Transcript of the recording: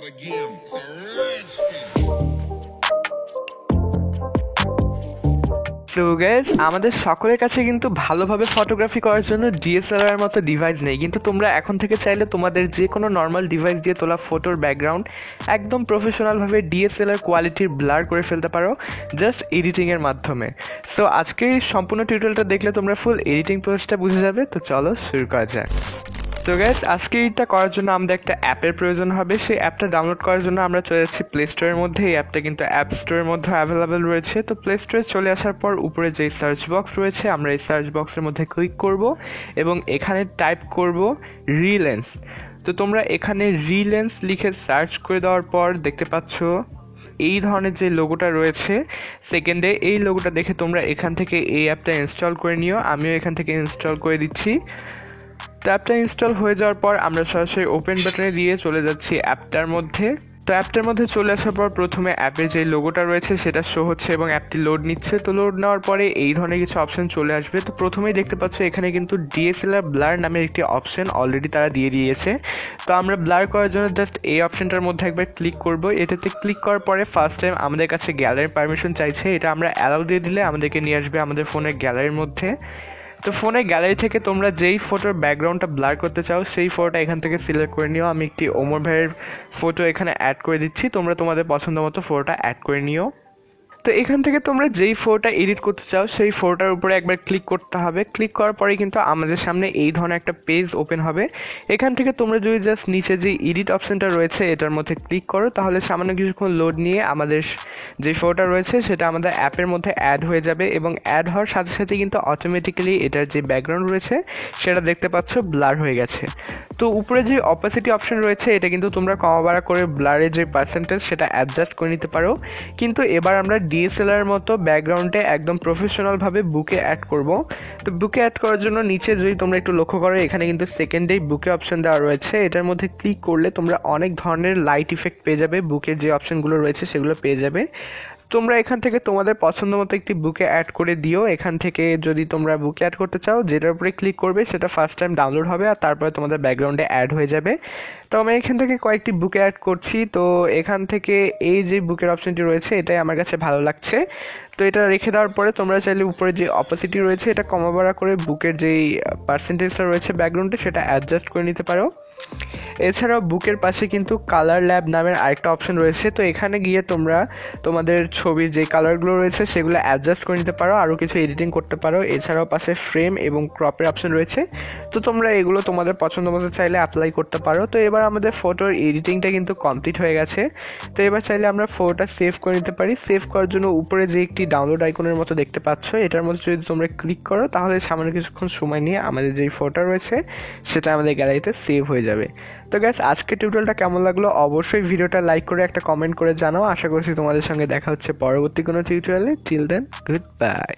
start again. It's a rich thing. So guys, আমাদের সকলের কাছে কিন্তু ভালোভাবে ফটোগ্রাফি করার জন্য ডিএসএলআর মতো ডিভাইস নেই, কিন্তু তোমরা এখন থেকে চাইলে তোমাদের যে কোনো নর্মাল ডিভাইস দিয়ে তোলা ফটোর ব্যাকগ্রাউন্ড একদম প্রফেশনালভাবে ডিএসএলআর কোয়ালিটির ব্লার করে ফেলতে পারো জাস্ট এডিটিংয়ের মাধ্যমে। সো আজকে এই সম্পূর্ণ টিউটোরিয়ালটা দেখলে তোমরা ফুল এডিটিং প্রসেসটা বুঝে যাবে। তো চলো শুরু করা যাক। তো গাইস, আজকে এটা করার জন্য আমাদের একটা অ্যাপের প্রয়োজন হবে। সেই অ্যাপটা ডাউনলোড করার জন্য আমরা চলে যাচ্ছি প্লে স্টোরের মধ্যে। এই অ্যাপটা কিন্তু অ্যাপ স্টোরের মধ্যে অ্যাভেলেবেল রয়েছে। তো প্লে স্টোরে চলে আসার পর উপরে যে সার্চ বক্স রয়েছে, আমরা এই সার্চ বক্সের মধ্যে ক্লিক করব এবং এখানে টাইপ করব রিলেন্স। তো তোমরা এখানে রিলেন্স লিখে সার্চ করে দেওয়ার পর দেখতে পাচ্ছ এই ধরনের যে লোগোটা রয়েছে সেকেন্ডে, এই লোগোটা দেখে তোমরা এখান থেকে এই অ্যাপটা ইনস্টল করে নিও। আমিও এখান থেকে ইনস্টল করে দিচ্ছি। তো অ্যাপটা ইনস্টল হয়ে যাওয়ার পর আমরা সরাসরি ওপেন বাটনে দিয়ে চলে যাচ্ছি অ্যাপটার মধ্যে। তো অ্যাপটার মধ্যে চলে আসার পর প্রথমে অ্যাপের যে লোগোটা রয়েছে সেটা শো হচ্ছে এবং অ্যাপটি লোড নিচ্ছে। তো লোড নেওয়ার পরে এই ধরনের কিছু অপশন চলে আসবে। তো প্রথমেই দেখতে পাচ্ছ এখানে কিন্তু ডিএসএলআর ব্লার নামের একটি অপশন অলরেডি তারা দিয়ে দিয়েছে। তো আমরা ব্লার করার জন্য জাস্ট এই অপশনটার মধ্যে একবার ক্লিক করব। এটাতে ক্লিক করার পরে ফার্স্ট টাইম আমাদের কাছে গ্যালারির পারমিশন চাইছে। এটা আমরা অ্যালাউ দিয়ে দিলে আমাদেরকে নিয়ে আসবে আমাদের ফোনের গ্যালারির মধ্যে। তো ফোনের গ্যালারি থেকে তোমরা যেই ফটোর ব্যাকগ্রাউন্ডটা ব্লার করতে চাও সেই ফটোটা এখান থেকে সিলেক্ট করে নিও। আমি একটি ওমর ভাইয়ের ফটো এখানে অ্যাড করে দিচ্ছি, তোমরা তোমাদের পছন্দ মতো ফটোটা অ্যাড করে নিও। তো এখান থেকে তোমরা যেই ফটোটা এডিট করতে চাও সেই ফটোটার উপরে একবার ক্লিক করতে হবে। ক্লিক করার পরেই কিন্তু আমাদের সামনে এই ধরনের একটা পেজ ওপেন হবে। এখান থেকে তোমরা যদি জাস্ট নিচে যে এডিট অপশনটা রয়েছে এটার মধ্যে ক্লিক করো, তাহলে সামান্য কিছুক্ষণ লোড নিয়ে আমাদের যে ফটোটা রয়েছে সেটা আমাদের অ্যাপের মধ্যে অ্যাড হয়ে যাবে এবং অ্যাড হওয়ার সাথে সাথে কিন্তু অটোমেটিক্যালি এটার যে ব্যাকগ্রাউন্ড রয়েছে সেটা দেখতে পাচ্ছ ব্লার হয়ে গেছে। তো উপরে যে অপাসিটি অপশন রয়েছে এটা কিন্তু তোমরা কমা বাড়া করে ব্লারের যে পার্সেন্টেজ সেটা অ্যাডজাস্ট করে নিতে পারো। কিন্তু এবার আমরা ডিএসএলআর মতো ব্যাকগ্রাউন্ডে একদম প্রফেশনালভাবে বুকে অ্যাড করব। তো বুকে অ্যাড করার জন্য নিচে যদি তোমরা একটু লক্ষ্য করো এখানে কিন্তু সেকেন্ডেই বুকে অপশন দেওয়া রয়েছে। এটার মধ্যে ক্লিক করলে তোমরা অনেক ধরনের লাইট ইফেক্ট পেয়ে যাবে, বুকের যে অপশনগুলো রয়েছে সেগুলো পেয়ে যাবে। তোমরা এখান থেকে তোমাদের পছন্দ মতো একটি বুকে অ্যাড করে দিও। এখান থেকে যদি তোমরা বুকে অ্যাড করতে চাও যেটার উপরে ক্লিক করবে সেটা ফার্স্ট টাইম ডাউনলোড হবে আর তারপরে তোমাদের ব্যাকগ্রাউন্ডে অ্যাড হয়ে যাবে। তো আমি এখান থেকে কয়েকটি বুকে অ্যাড করছি। তো এখান থেকে এই যে বুকের অপশনটি রয়েছে এটাই আমার কাছে ভালো লাগছে। তো এটা রেখে দেওয়ার পরে তোমরা চাইলে উপরে যে অপোসিটি রয়েছে এটা কমা বাড়া করে বুকের যেই পার্সেন্টেজটা রয়েছে ব্যাকগ্রাউন্ডে সেটা অ্যাডজাস্ট করে নিতে পারো। এছাড়াও বুকের পাশে কিন্তু কালার ল্যাব নামের আরেকটা অপশন রয়েছে। তো এখানে গিয়ে তোমরা তোমাদের ছবির যে কালারগুলো রয়েছে সেগুলো অ্যাডজাস্ট করে নিতে পারো, আরও কিছু এডিটিং করতে পারো। এছাড়াও পাশে ফ্রেম এবং ক্রপের অপশন রয়েছে। তো তোমরা এগুলো তোমাদের পছন্দ মতো চাইলে অ্যাপ্লাই করতে পারো। তো এবার আমাদের ফটোর এডিটিংটা কিন্তু কমপ্লিট হয়ে গেছে। তো এবার চাইলে আমরা ফটোটা সেভ করে নিতে পারি। সেভ করার জন্য উপরে যে একটি ডাউনলোড আইকনের মতো দেখতে পাচ্ছ এটার মধ্যে যদি তোমরা ক্লিক করো তাহলে সামান্য কিছুক্ষণ সময় নিয়ে আমাদের যেই ফটোটা রয়েছে সেটা আমাদের গ্যালারিতে সেভ হয়ে যাবে। তো গাইস, আজকের টিউটোরিয়ালটা কেমন লাগলো অবশ্যই ভিডিওটা লাইক করে একটা কমেন্ট করে জানাও। আশা করছি তোমাদের সঙ্গে দেখা হচ্ছে পরবর্তী কোনো টিউটোরিয়ালে। Till then, good by.